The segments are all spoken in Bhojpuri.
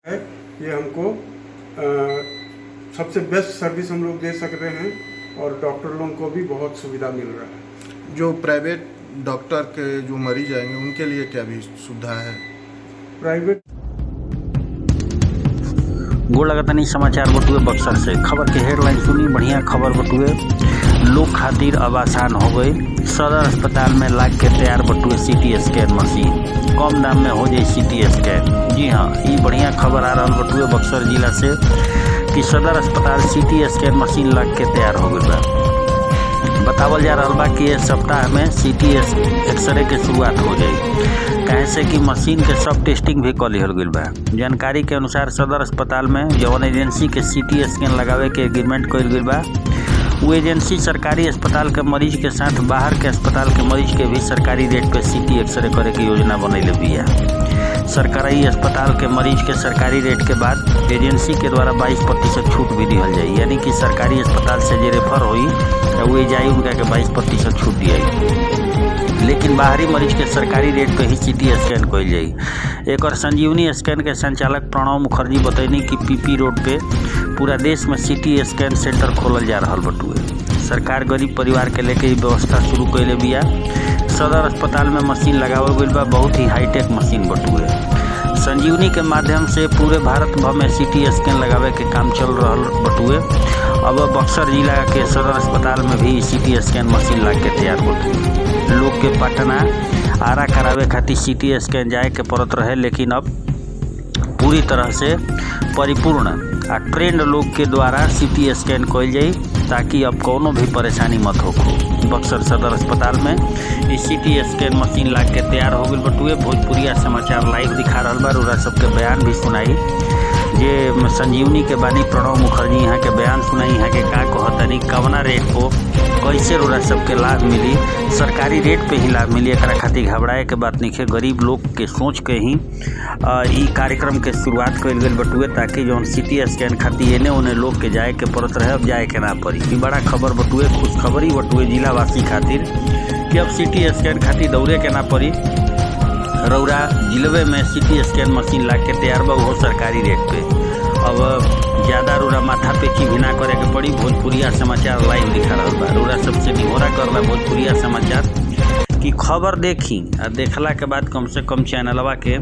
है ये हमको सबसे बेस्ट सर्विस हम लोग दे सक रहे हैं और डॉक्टर लोगों को भी बहुत सुविधा मिल रहा है। जो प्राइवेट डॉक्टर के जो मरीज आएंगे उनके लिए क्या भी सुविधा है? प्राइवेट गोड़ लगातानी समाचार बटुए बक्सर से खबर के हेडलाइन सुनी। बढ़िया खबर बटुए, लोग खातिर अब आसान हो गई। सदर अस्पताल में लाग के तैयार बटुए सीटी स्कैन मशीन, कम दाम में हो जाए सीटी स्कैन। जी हाँ, ये बढ़िया खबर आ रहा बटुए बक्सर जिला से कि सदर अस्पताल सीटी स्कैन मशीन लाग के तैयार हो गई बा। बतावल जा रहा बा कि इस सप्ताह में सीटी एक्सरे के शुरुआत हो जाई, कहे से कि मशीन के सब टेस्टिंग भी कल हो गई बा। जानकारी के अनुसार सदर अस्पताल में जौन एजेंसी के सीटी स्कैन लगावे के एग्रीमेंट कइल गई बा, वो एजेंसी सरकारी अस्पताल के मरीज के साथ बाहर के अस्पताल के मरीज के भी सरकारी रेट पे सीटी एक्सरे करे के योजना बनैले बिया। सरकारी अस्पताल के मरीज के सरकारी रेट के बाद एजेंसी के द्वारा 22% छूट भी दिहल जाई, यानी कि सरकारी अस्पताल से जे रेफर होई वो जाई उनका के 22% छूट दिया। लेकिन बाहरी मरीज के सरकारी रेट पे ही सीटी स्कैन कइल जाई। एक और संजीवनी स्कैन के संचालक प्रणव मुखर्जी बतैनी कि पीपी रोड पे पूरा देश में सीटी स्कैन सेंटर खोलल जा रहा बटुए। सरकार गरीब परिवार के लेके व्यवस्था शुरू कैले बिया। सदर अस्पताल में मशीन लगावल गइल बा, बहुत ही हाईटेक मशीन बटुए। संजीवनी के माध्यम से पूरे भारत भर में सीटी स्कैन लगावे के काम चल रहा बटुए। अब बक्सर जिला के सदर अस्पताल में भी सीटी स्कैन मशीन लग के तैयार बटुए। लोग के पटना आरा करावे खातिर सीटी स्कैन जाए के पड़त रहे, लेकिन अब पूरी तरह से परिपूर्ण आ ट्रेंड लोग के द्वारा सीटी स्कैन कइल जाई, ताकि अब कोनो भी परेशानी मत हो। बक्सर सदर अस्पताल में इस सीटी स्कैन मशीन लाग के तैयार हो गई बटुए। भोजपुरिया समाचार लाइव दिखा रहा बा, और सबके बयान भी सुनाई। जे संजीवनी के बानी प्रणव मुखर्जी यहाँ के बयान सुनाई, यहाँ के का कहतनी कवना रेट को कैसे रोरा सबके लाभ मिली, सरकारी रेट पे ही लाभ मिली। एकरा खातिर घबराए के बात नहीं है। गरीब लोग के सोच के ही ई कार्यक्रम के शुरुआत कइल गइल बटुए, ताकि जौन सीटी स्कैन खातिर एने ओने लोग के जाए के पड़त रहे, अब जाए के ना पड़ी। ई बड़ा खबर बटुए, खुशखबरी बटुए जिलावासी खातिर कि अब सीटी स्कैन खातिर दौड़े के ना पड़ी। रौरा जिलवे में सीटी स्कैन मशीन लाग के तैयार बा, वो सरकारी रेट पे। अब ज़्यादा रोरा माथा पेची भी ना करे के पड़ी। भोजपुरिया समाचार लाइव दिखा रहा बा। रोरा सबसे निहोरा करला भोजपुरिया समाचार कि खबर देखी और देखला के बाद कम से कम चैनलवा के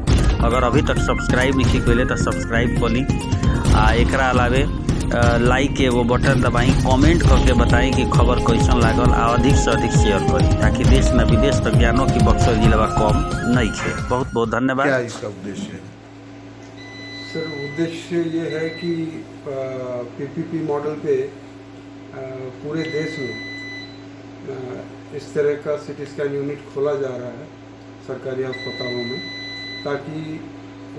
अगर अभी तक सब्सक्राइब नहीं कइले तो सब्सक्राइब कर ली। एकरा अलावे लाइक के वो बटन दबाई, कमेंट करके बताई कि खबर कैसन लागल, आ अधिक से अधिक शेयर करी, ताकि देश में विदेश तक जानो कि बक्सर जिला कम नहीं है। बहुत बहुत धन्यवाद। क्या इसका उद्देश्य है? सर, उद्देश्य ये है कि पीपीपी मॉडल पे पूरे देश में इस तरह का सीटी स्कैन यूनिट खोला जा रहा है सरकारी अस्पतालों में, ताकि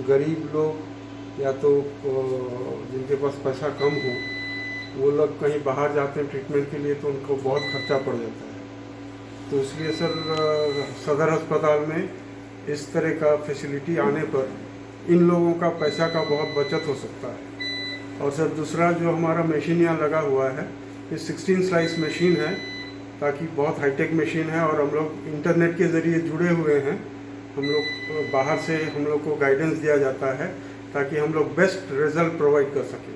गरीब लोग या तो जिनके पास पैसा कम हो, वो लोग कहीं बाहर जाते हैं ट्रीटमेंट के लिए तो उनको बहुत खर्चा पड़ जाता है। तो इसलिए सर सदर अस्पताल में इस तरह का फैसिलिटी आने पर इन लोगों का पैसा का बहुत बचत हो सकता है। और सर दूसरा जो हमारा मशीन यहाँ लगा हुआ है, ये 16 स्लाइस मशीन है, ताकि बहुत हाईटेक मशीन है और हम लोग इंटरनेट के ज़रिए जुड़े हुए हैं। हम लोग बाहर से हम लोग को गाइडेंस दिया जाता है ताकि हम लोग बेस्ट रिजल्ट प्रोवाइड कर सकें।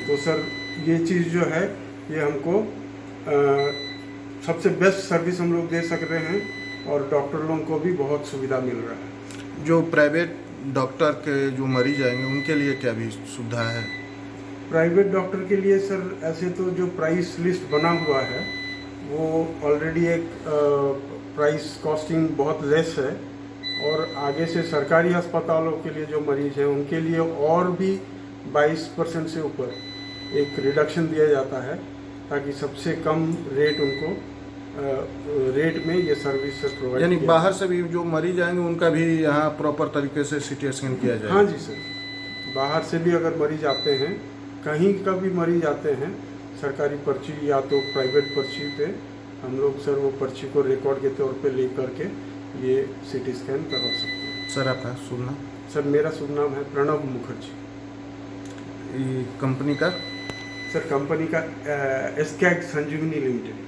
तो सर ये चीज़ जो है ये हमको सबसे बेस्ट सर्विस हम लोग दे सक रहे हैं और डॉक्टर लोगों को भी बहुत सुविधा मिल रहा है। जो प्राइवेट डॉक्टर के जो मरीज आएंगे उनके लिए क्या भी सुविधा है? प्राइवेट डॉक्टर के लिए सर ऐसे तो जो प्राइस लिस्ट बना हुआ है वो ऑलरेडी एक प्राइस कॉस्टिंग बहुत लेस है, और आगे से सरकारी अस्पतालों के लिए जो मरीज हैं उनके लिए और भी 22% से ऊपर एक रिडक्शन दिया जाता है, ताकि सबसे कम रेट उनको रेट में ये सर्विस प्रोवाइड। यानी बाहर से भी जो मरीज आएंगे उनका भी यहाँ प्रॉपर तरीके से सीटी स्कैन किया जाए? हाँ जी सर, बाहर से भी अगर मरीज आते हैं, कहीं का भी मरीज आते हैं, सरकारी पर्ची या तो प्राइवेट पर्ची पे हम लोग सर वो पर्ची को रिकॉर्ड के तौर पे ले करके ये सीटी स्कैन करवा सकते हैं। सर आपका शुभ नाम? सर मेरा शुभ नाम है प्रणव मुखर्जी। ये कंपनी का? सर कंपनी का एस्कैग संजीवनी लिमिटेड।